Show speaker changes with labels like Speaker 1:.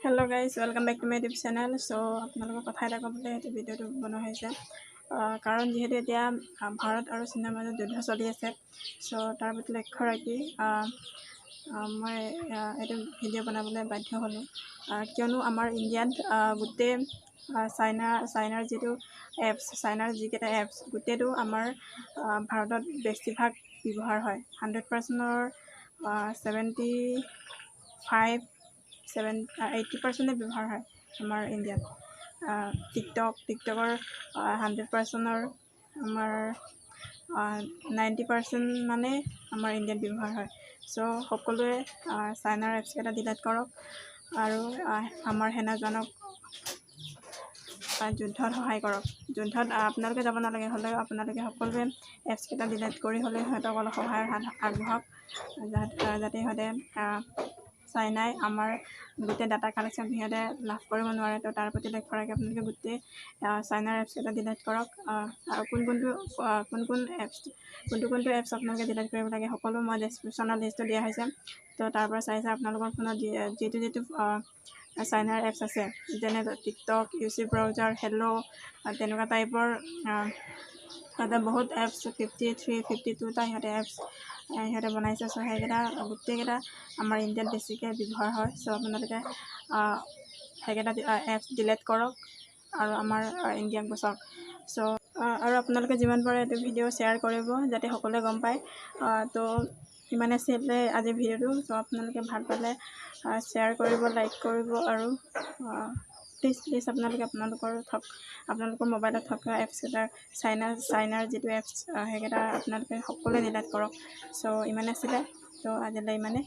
Speaker 1: Hello guys, welcome back to my YouTube channel. So আপোনালোকৰ কথা এটা ক'বলৈ এইটো ভিডিঅ'টো বনোৱা হৈছে কাৰণ যিহেতু এতিয়া ভাৰত আৰু চীনৰ মাজত যুদ্ধ চলি আছে। চ' তাৰ প্ৰতি লক্ষ্য ৰাখি মই এইটো ভিডিঅ' বনাবলৈ বাধ্য হ'লোঁ কিয়নো আমাৰ ইণ্ডিয়াত গোটেই চাইনাৰ যিটো এপছ যিকেইটা এপছ গোটেইটো আমাৰ ভাৰতত বেছিভাগ ব্যৱহাৰ হয়। 100%ৰ 80% ব্যৱহাৰ হয় আমাৰ ইণ্ডিয়াত। টিকটকৰ 100%ৰ আমাৰ 90% মানে আমাৰ ইণ্ডিয়াত ব্যৱহাৰ হয়। চ' সকলোৱে চাইনাৰ এপছকেইটা ডিলিট কৰক আৰু আমাৰ সেনাজনক যুদ্ধত সহায় কৰক। যুদ্ধত আপোনালোকে যাব নালাগে, হ'লেও আপোনালোকে সকলোৱে এপছকেইটা ডিলিট কৰি হ'লেও সিহঁতক অলপ সহায়ৰ হাত আগবঢ়াওক যাতে সিহঁতে চাইনাই আমাৰ গোটেই ডাটা কালেকশ্যন সিহঁতে লাভ কৰিব নোৱাৰে। তো তাৰ প্ৰতি লক্ষ্য ৰাখি আপোনালোকে গোটেই চাইনাৰ এপছকেইটা ডিলিট কৰক আৰু কোনটো এপছ আপোনালোকে ডিলিট কৰিব লাগে সকলো মই ডেছক্ৰিপশ্যনত লিষ্টটো দিয়া হৈছে। তো তাৰ পৰা চাই আপোনালোকৰ ফোনত যিটো চাইনাৰ এপছ আছে যেনে টিকটক, ইউচি ব্ৰাউজাৰ, হেল্ল' তেনেকুৱা টাইপৰ সিহঁতে বহুত এপছ 52টা সিহঁতে এপছ সিহঁতে বনাইছে। চ' সেইকেইটা গোটেইকেইটা আমাৰ ইণ্ডিয়াত বেছিকৈ ব্যৱহাৰ হয়। চ' আপোনালোকে সেইকেইটা এপছ ডিলিট কৰক আৰু আমাৰ ইণ্ডিয়াক বচাওক। চ' আৰু আপোনালোকে যিমান পাৰে এইটো ভিডিঅ' শ্বেয়াৰ কৰিব যাতে সকলোৱে গম পায়। তো ইমানে আছিলে আজিৰ ভিডিঅ'টো। চ' আপোনালোকে ভাল পালে শ্বেয়াৰ কৰিব, লাইক কৰিব আৰু প্লিজ আপোনালোকৰ মোবাইলত থকা এপছকেইটাৰ চাইনাৰ যিটো এপছ সেইকেইটা আপোনালোকে সকলোৱে ডিলিট কৰক। চ' ইমানে আছিলে। তো আজিলৈ ইমানে।